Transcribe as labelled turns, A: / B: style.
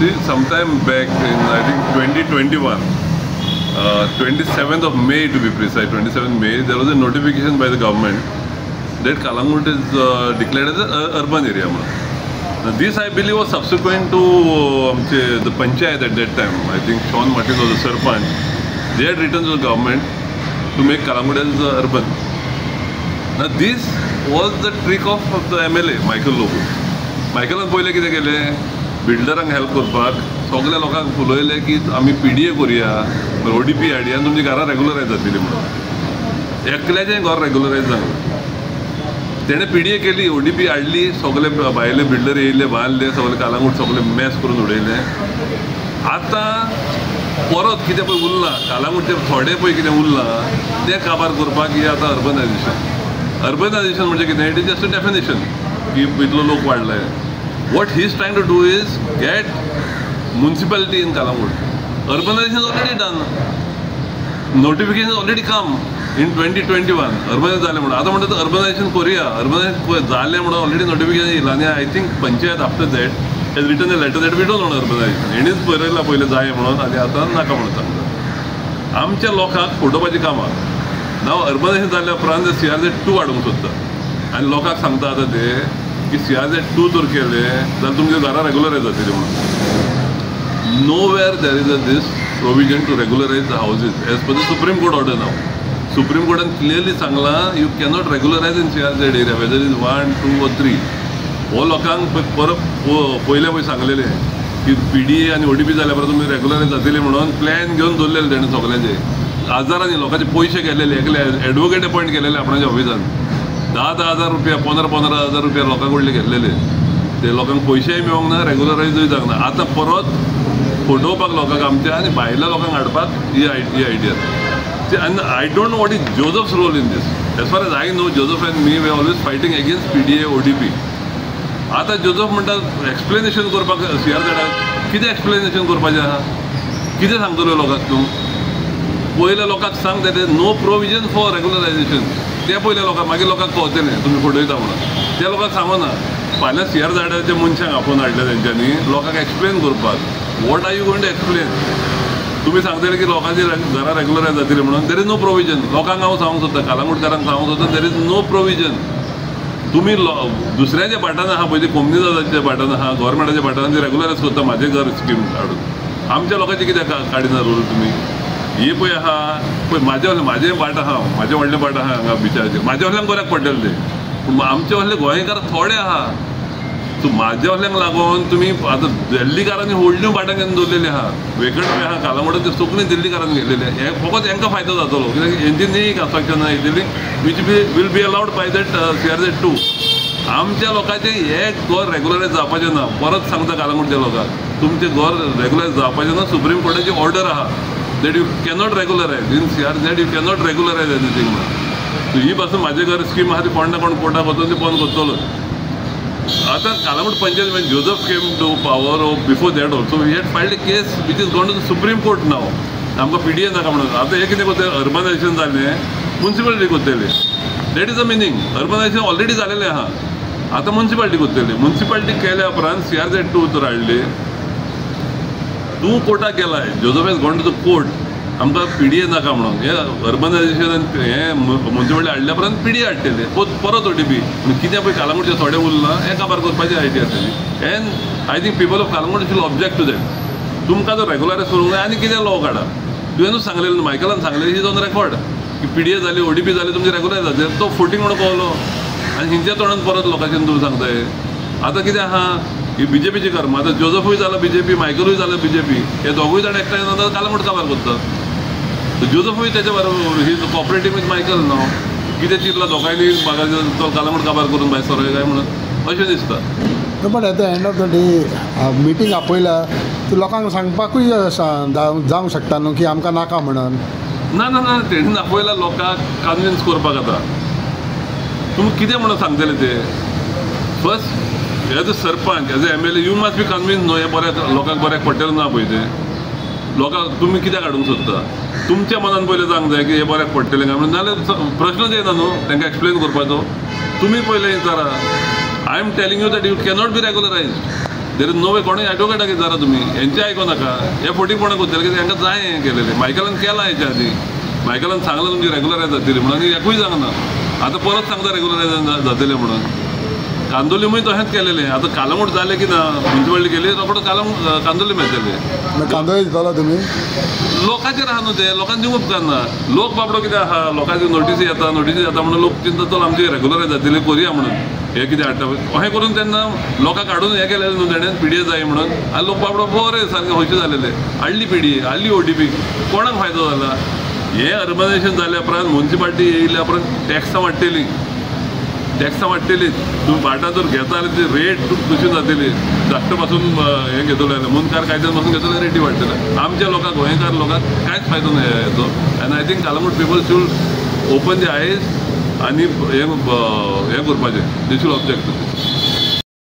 A: See, sometime back in I think 2021, 27th of May to be precise, 27th May, there was a notification by the government that Kalangut is declared as an urban area. Now, this I believe was subsequent to the Panchayat at that time. I think Sean Martin was the Sarpanch. They had written to the government to make Kalangut as urban. Now this was the trick of the MLA, Michael Lobo. Michaelan पहिले कितें केलें, बिल्डरांक help करपाक सगळ्या लोकांक उलयलें की आमी PDA करुया, ODP हाडया आनी तुमची घरां रेग्युलरायज जातली म्हणून. एकल्याचें घर रेग्युलरायज जालें. तेणें PDA केली, ODP हाडली, सगळे भायले बिल्डर येयले, बांदले, सगळे कालांगूट सगळे मॅस करून उडयलें. आतां परत कितें पळय उरलां, कालांगूटचे थोडे पळय कितें उरलां तें काबार करपाक ही आतां अर्बनायजेशन. अर्बनायजेशन म्हणजे कितें, it is just a definition की इतलो लोक वाडलाय. What he is trying to do is get municipality in Calangute. Urbanization already done, notification already come in 2021 urbanize जालें म्हणून. आतां म्हणटा अर्बनायजेशन करुया, अर्बनायज जालें म्हणून ऑलरेडी नोटिफिकेशन येयलां आनी I think panchayat after that has written a letter that we don't want urbanization. हेणीच बरयलां पयलें जाय म्हणून आनी आतां नाका म्हणून सांगता. आमच्या लोकांक फटोवपाची कामां. नाव अर्बनायजेशन जाल्या उपरांत CRZ2 हाडूंक सोदता आनी लोकांक सांगता आतां ते की CRZ2 जर केलें जाल्यार तुमची घरां रेग्युलरायज जातली म्हणून. Nowhere there is this provision to regularise the houses as per the Supreme Court order नाव. सुप्रीम कोर्टान क्लियरली सांगलां you cannot regularise in CRZ area whether is 1, 2 or 3. हो लोकांक परत पयले पळय सांगलेलें की PDA आनी ODP जाल्या परत तुमी रेग्युलरायज जातली म्हणून प्लॅन घेवन दवरलेले तेणें सगळ्यांचे. हजारांनी लोकांचे पयशे गेलेले, एकले एडवोकेट अपॉयंट केलेले आपणाच्या ऑफिसान. 10,000 रुपया 15,000 रुपया लोकां कडले घेतलेले. ते लोकांक पयशेय मेळोंक ना, रेग्युलरायजूय जावंक ना. आतां परत फटोवपाक लोकांक आमच्या आनी भायल्या लोकांक हाडपाक ही आयडिया. आनी I don't know what is Joseph's role in this. As far as I know, Joseph and me we always fighting against PDA ODP. आतां जोझफ म्हणटा एक्सप्लेनेशन करपाक CRZाक कितें एक्सप्लेनेशन करपाचें आहा, कितें सांगतलो लोकांक तूं. पयले लोकांक सांग that is no provision for regularisation. ते पयले लोकांक मागीर लोकांक कळटलें तुमी फटयता म्हणून. ते लोकांक सांगना. फाल्यां CRZाच्या मनशांक आपोवन हाडल्या तेंच्यांनी लोकांक एक्सप्लेन करपाक. What are you going to explain. तुमी सांगतले की लोकांची घरां रेग्युलरायज जातली म्हणून. There is no provision. लोकांक हांव सांगूंक सोदता, कालांगूटकारांक सांगूंक सोदता, देर इज नो प्रोविजन. तुमी दुसऱ्याच्या भाटान आहा पळय, ती कोमनीदादाच्या भाटान आहा, गव्हर्मेंटाच्या भाटान ती रेग्युलरायज करता म्हाजें घर स्कीम हाडून. आमच्या लोकांचे कित्याक काडिना रूल तुमी. हे पळय आहा पळय म्हाजें भाट आहा, म्हाजें व्हडलें भाट आहा हांगा बिचाराचेर. म्हाज्या वयल्यान बऱ्याक पडटलें तें. पूण आमचे वयले गोंयकार थोडे आहा. सो म्हाज्या वयल्याक लागून तुमी आतां दिल्लीकारांनी व्हडल्यो भाटां घेवन दवरलेली आहा. वेकड पळय आहा कालांगूटाची सगळीं दिल्लीकारांनी घेतलेली. हे फकत हांकां फायदो जातलो कित्याक हेंची न्ही कन्स्ट्रक्शनां येतली which will be allowed by that CRZ2. आमच्या लोकांचें एक घर रेग्युलरायज जावपाचें ना. परत सांगता कालांगूटच्या लोकांक तुमचें घर रेग्युलरायज जावपाचें ना. सुप्रीम कोर्टाची ऑर्डर आहा that you cannot regularize in CRZ. You cannot regularize anything. So ही पासून माझे घर स्कीम आहा ती कोण ना कोण कोर्टाक वचून ती बंद करतलो. आतां Calangute panchayat when Joseph came to power or before that also we had filed a case which is gone to the Supreme Court now. आमकां PDA नाका म्हणून. आतां हे कितें करतले, अर्बनायजेशन जालें, म्युनिसिपालिटी करतले. That is the meaning. Urbanization already जालेलें आहा, आतां म्युनिसिपालिटी करतली. म्युनिसिपालिटी केल्या उपरांत CRZ2 तर हाडली. तूं कोर्टाक गेलाय, Joseph has gone to the court, आमकां PDA नाका म्हणून. हे अर्बनायजेशन हें म्युनिसिपालिटी हाडल्या उपरांत PDA हाडटले, परत ODP. कितें पळय कालांगूटचे थोडे उरलां हें काबार करपाची आयडिया आसली. And I think people of Calangute should object to that. तुमकां जर रेग्युलरायज करूंक जाय आनी कितें लॉ काडा. तुवेंनूच सांगलेलें, मायकलान सांगलेलें इज ऑन रेकॉर्ड की PDA जाली, ODP जाली, तुमची रेग्युलरायज जातली. तो फुटींग म्हणून कळलो आनी हिंच्या तोंडान परत लोकांचें तुमी सांगताय. आतां कितें आहा ही BJPची कर्म. आतां जोझफूय जाला BJP, मायकलूय जालो BJP. हे दोगूय जाण एकठांय येवन कालांगूट काबार करतात. जोझफूय तेच्या बरोबर ही कॉपरेटींग विथ मायकल न्हू. कितें चिंतलां दोगांयनी म्हाका तो कालांगूट काबार करून भायर सरोय काय म्हणून अशें दिसता.
B: But at the end of the day meeting आपयल्या ती लोकांक सांगपाकूय जावंक शकता न्हू की आमकां नाका म्हणून.
A: ना ना ना, तेणीन आपयला लोकांक कन्विन्स करपाक. आतां तुमी कितें म्हणून सांगतले ते. First as a sarpanch, as a MLA you must be convince न्हू. हे बऱ्याक लोकांक बऱ्याक पडटलें ना पळय तें. लोकांक तुमी कित्याक हाडूंक सोदता. तुमच्या मनान पयलें सांगूंक जाय की हे बऱ्याक पडटलें काय म्हणून. नाल्यार प्रश्नच येना न्हू तांकां एक्सप्लेन करपाचो. तुमी पयलें विचारा. I am telling you that you cannot be regularise. There is no way. कोणी ॲडव्होकेटा कितें जाता तुमी हेंचे आयको नाका. हे फोटी कोणा करतले कित्याक हांकां जाय हें केलेलें. मायकलान केलां हेच्या आदी. मायकलान सांगलां तुमची रेग्युलरायज जातली म्हणून आनी एकूय सांगना. आतां परत सांगता रेग्युलरायज जातलें म्हणून. कांदोलीमूय तशेंच केलेलें. आतां कालंगूट जालें की ना म्युन्सिपालिटी केली रोखडो कांदोली मेळटलें.
B: कांदोळी दितलो तुमी
A: लोकांचेर आहा न्हू ते. लोकांनी दिवंक उपकारना. लोक बाबडो कितें आहा लोकांची नोटीसी येता म्हणून लोक चिंता चल आमची रेग्युलरायज जातली करुया म्हणून हे कितें हाडटा अशें करून तेन्ना लोकांक हाडून हें केलेलें न्हू तेणें पिडये जाय म्हणून. आनी लोक बाबडो बरें सारकें खोशी जालेले. हाडली पिडी हाडली OTP. कोणाक फायदो जाला. हें अर्बनायझेशन जाल्या उपरांत म्युन्सिपालिटी येयल्या उपरांत टॅक्सां वाडटलीं. तुम्ही भाटां जर घेता जाल्यार ती रेट कशी जातली. धाकटो पासून हें घेतलो मुनकार कायद्यान पासून घेतलो रेटी वाडटले. आमच्या लोकांक गोंयकार लोकांक कांयच फायदो ना हेचो. आनी I think Calangute people should open the eyes आनी हें करपाचें. They should object to this.